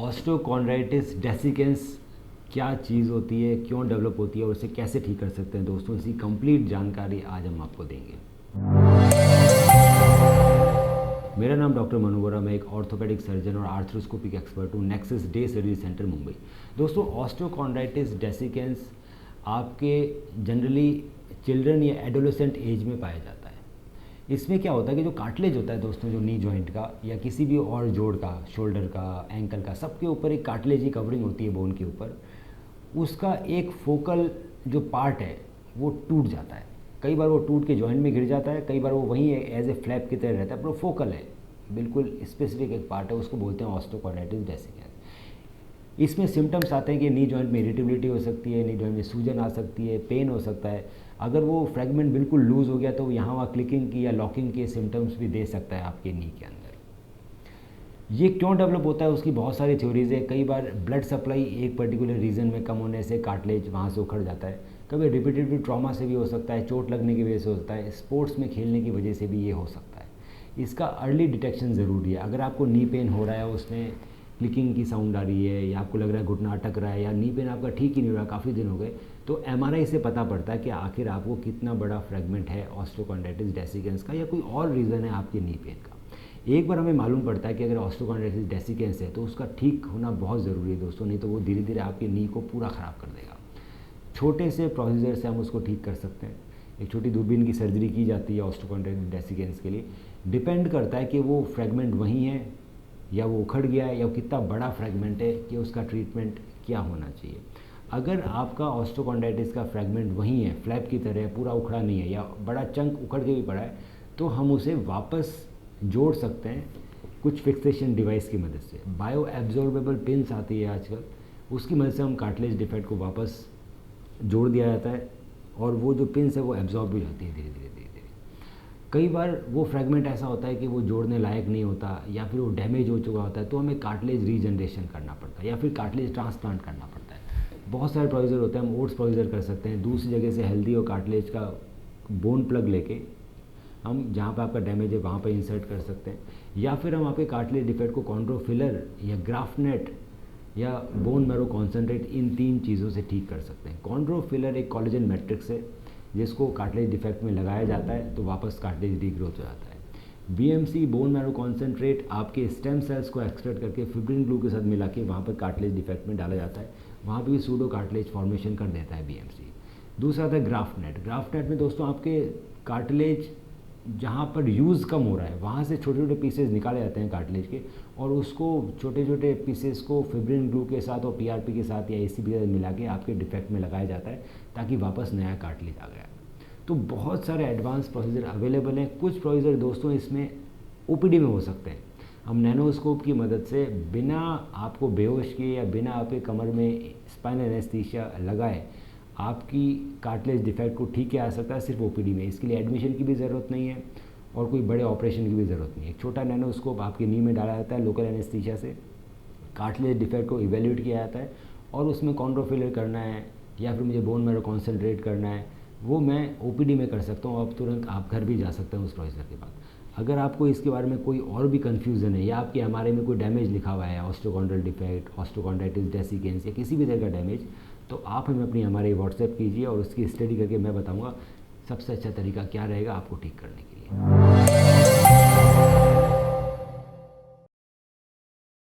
ऑस्टियोकॉन्ड्राइटिस डेसिकेंस क्या चीज़ होती है, क्यों डेवलप होती है और उसे कैसे ठीक कर सकते हैं दोस्तों, इसकी कंप्लीट जानकारी आज हम आपको देंगे। मेरा नाम डॉक्टर मनु बोरा, मैं एक ऑर्थोपेडिक सर्जन और आर्थ्रोस्कोपिक एक्सपर्ट हूँ nexus day surgery centre Mumbai. दोस्तों, ऑस्टियोकॉन्ड्राइटिस डेसिकेंस आपके जनरली चिल्ड्रन या एडोलेसेंट एज में पाया जाता है। इसमें क्या होता है कि जो कार्टिलेज होता है दोस्तों, जो नी जॉइंट का या किसी भी और जोड़ का, शोल्डर का, एंकल का, सबके ऊपर एक कार्टिलेज की कवरिंग होती है बोन के ऊपर। उसका एक फोकल जो पार्ट है वो टूट जाता है। कई बार वो टूट के जॉइंट में गिर जाता है, कई बार वो वहीं एज ए फ्लैप की तरह रहता है, पर वो फोकल है, बिल्कुल स्पेसिफिक एक पार्ट है, उसको बोलते हैं ऑस्टियोकॉन्ड्राइटिस डेसिकेंस। इसमें सिम्टम्स आते हैं कि नी जॉइंट में इरिटेबिलिटी हो सकती है, नी जॉइंट में सूजन आ सकती है, पेन हो सकता है। अगर वो फ्रैगमेंट बिल्कुल लूज़ हो गया तो यहाँ वहाँ क्लिकिंग की या लॉकिंग के सिम्टम्स भी दे सकता है आपके नी के अंदर। ये क्यों डेवलप होता है उसकी बहुत सारी थ्योरीज है। कई बार ब्लड सप्लाई एक पर्टिकुलर रीजन में कम होने से कार्टिलेज वहाँ से उखड़ जाता है। कभी रिपीटेटिव ट्रॉमा से भी हो सकता है, चोट लगने की वजह से हो सकता है, स्पोर्ट्स में खेलने की वजह से भी ये हो सकता है। इसका अर्ली डिटेक्शन ज़रूरी है। अगर आपको नी पेन हो रहा है, उसमें क्लिकिंग की साउंड आ रही है, या आपको लग रहा है घुटना अटक रहा है, या नी पेन आपका ठीक ही नहीं हो रहा, काफ़ी दिन हो गए, तो एमआरआई से पता पड़ता है कि आखिर आपको कितना बड़ा फ्रैगमेंट है ऑस्टियोकॉन्ड्राइटिस डेसिकेंस का, या कोई और रीज़न है आपके नी पेन का। एक बार हमें मालूम पड़ता है कि अगर ऑस्टियोकॉन्ड्राइटिस डेसिकेंस है तो उसका ठीक होना बहुत ज़रूरी है दोस्तों, नहीं तो वो धीरे धीरे आपके नी को पूरा ख़राब कर देगा। छोटे से प्रोसीजर से हम उसको ठीक कर सकते हैं। एक छोटी दूरबीन की सर्जरी की जाती है ऑस्टियोकॉन्ड्राइटिस डेसिकेंस के लिए। डिपेंड करता है कि वो फ्रैगमेंट वहीं है या वो उखड़ गया है, या कितना बड़ा फ्रैगमेंट है, कि उसका ट्रीटमेंट क्या होना चाहिए। अगर आपका ऑस्टियोकॉन्ड्राइटिस का फ्रैगमेंट वहीं है, फ्लैप की तरह पूरा उखड़ा नहीं है, या बड़ा चंक उखड़ के भी पड़ा है, तो हम उसे वापस जोड़ सकते हैं कुछ फिक्सेशन डिवाइस की मदद से। बायो एब्जॉर्बेबल पिन्स आती है आजकल, उसकी मदद से हम कार्टिलेज डिफेक्ट को वापस जोड़ दिया जाता है, और वो जो पिन्स है वो एब्जॉर्ब हो जाती है धीरे धीरे धीरे धीरे। कई बार वो फ्रैगमेंट ऐसा होता है कि वो जोड़ने लायक नहीं होता, या फिर वो डैमेज हो चुका होता है, तो हमें कार्टिलेज रीजनरेशन करना पड़ता है, या फिर कार्टिलेज ट्रांसप्लांट करना पड़ता है। बहुत सारे प्रोसीजर होते हैं। हम ओट्स प्रोसीजर कर सकते हैं, दूसरी जगह से हेल्दी और कार्टिलेज का बोन प्लग लेके हम जहाँ पे आपका डैमेज है वहाँ पे इंसर्ट कर सकते हैं, या फिर हम आपके कार्टिलेज डिफेक्ट को कॉन्ड्रोफिलर या ग्राफ्टनेट या बोन मैरो कॉन्सेंट्रेट, इन तीन चीज़ों से ठीक कर सकते हैं। कॉन्ड्रोफिलर एक कोलेजन मैट्रिक्स है जिसको कार्टिलेज डिफेक्ट में लगाया जाता है तो वापस कार्टिलेज रीग्रोथ हो जाता है। बीएमसी बोन मैरो कॉन्सेंट्रेट आपके स्टेम सेल्स को एक्सट्रैक्ट करके फिब्रिन ग्लू के साथ मिला के वहाँ पर कार्टिलेज डिफेक्ट में डाला जाता है, वहाँ पर भी सूडो कार्टिलेज फॉर्मेशन कर देता है बीएमसी। दूसरा था ग्राफ्टनेट। ग्राफ्टनेट में दोस्तों आपके कार्टिलेज जहाँ पर यूज़ कम हो रहा है वहाँ से छोटे छोटे पीसेस निकाले जाते हैं कार्टिलेज के, और उसको छोटे छोटे पीसेस को फिब्रिन ग्लू के साथ और पीआरपी के साथ या एसीपी के साथ मिला के आपके डिफेक्ट में लगाया जाता है, ताकि वापस नया कार्टिलेज आ गया। तो बहुत सारे एडवांस प्रोसीजर अवेलेबल हैं। कुछ प्रोसीजर दोस्तों इसमें ओपीडी में हो सकते हैं। हम नैनोस्कोप की मदद से बिना आपको बेहोश किए या बिना आपके कमर में स्पाइनल एनेस्थीसिया लगाए आपकी कार्टिलेज डिफेक्ट को ठीक किया जा सकता है सिर्फ ओपीडी में। इसके लिए एडमिशन की भी ज़रूरत नहीं है और कोई बड़े ऑपरेशन की भी ज़रूरत नहीं है। एक छोटा नैनोस्कोप आपकी नी में डाला जाता है लोकल एनेस्थीसिया से, कार्टिलेज डिफेक्ट को इवेल्यूएट किया जाता है, और उसमें कॉन्ड्रोफिलर करना है या फिर मुझे बोन मैरो कॉन्सेंट्रेट करना है, वो मैं ओपीडी में कर सकता हूँ। अब तुरंत आप घर भी जा सकते हैं उस प्रोसीजर के बाद। अगर आपको इसके बारे में कोई और भी कन्फ्यूज़न है, या आपके एमआरआई में कोई डैमेज लिखा हुआ है, ऑस्टियोकॉन्ड्रल डिफेक्ट, ऑस्टियोकॉन्ड्राइटिस डेसिकेंस या किसी भी तरह का डैमेज, तो आप हमें अपनी एमआरआई व्हाट्सएप कीजिए और उसकी स्टडी करके मैं बताऊंगा सबसे अच्छा तरीका क्या रहेगा आपको ठीक करने के लिए।